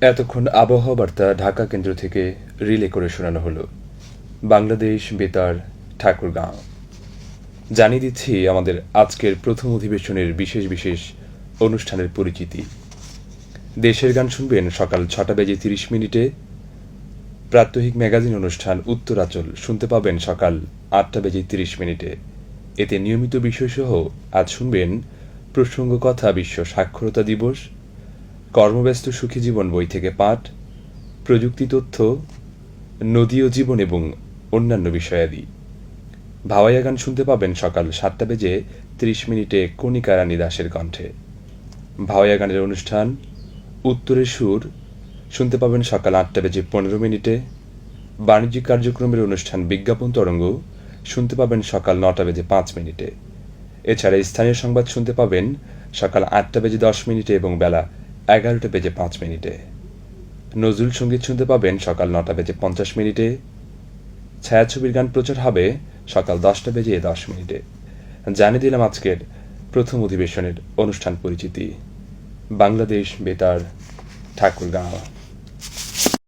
এতক্ষণ আবহাওয়া বার্তা ঢাকা কেন্দ্র থেকে রিলে করে শোনানো হলো। বাংলাদেশ বেতার ঠাকুরগাঁও। জানিয়ে দিচ্ছি আমাদের আজকের প্রথম অধিবেশনের বিশেষ বিশেষ অনুষ্ঠানের পরিচিতি। দেশের গান শুনবেন সকাল 6:30 প্রাত্যহিক ম্যাগাজিন অনুষ্ঠান উত্তরাচল শুনতে পাবেন সকাল 8:30। এতে নিয়মিত বিষয়সহ আজ শুনবেন প্রসঙ্গ কথা বিশ্ব সাক্ষরতা দিবস, কর্মব্যস্ত সুখী জীবন বই থেকে পাঠ, প্রযুক্তি তথ্য, নদী ও জীবন এবং অন্যান্য বিষয়াদি। ভাওয়াইয়া গান শুনতে পাবেন সকাল 7:30 কণিকা রানী দাসের কণ্ঠে। ভাওয়াইয়া গানের অনুষ্ঠান উত্তরের সুর শুনতে পাবেন সকাল 8:15। বাণিজ্যিক কার্যক্রমের অনুষ্ঠান বিজ্ঞাপন তরঙ্গ শুনতে পাবেন সকাল 9:05। এছাড়া স্থানীয় সংবাদ শুনতে পাবেন সকাল 8:10 এবং বেলা 11:05। নজরুল সঙ্গীত শুনতে পাবেন সকাল 9:50। ছায়াছবির গান প্রচার হবে সকাল 10:10। জানিয়ে দিলাম আজকের প্রথম অধিবেশনের অনুষ্ঠান পরিচিতি। বাংলাদেশ বেতার ঠাকুরগাঁও।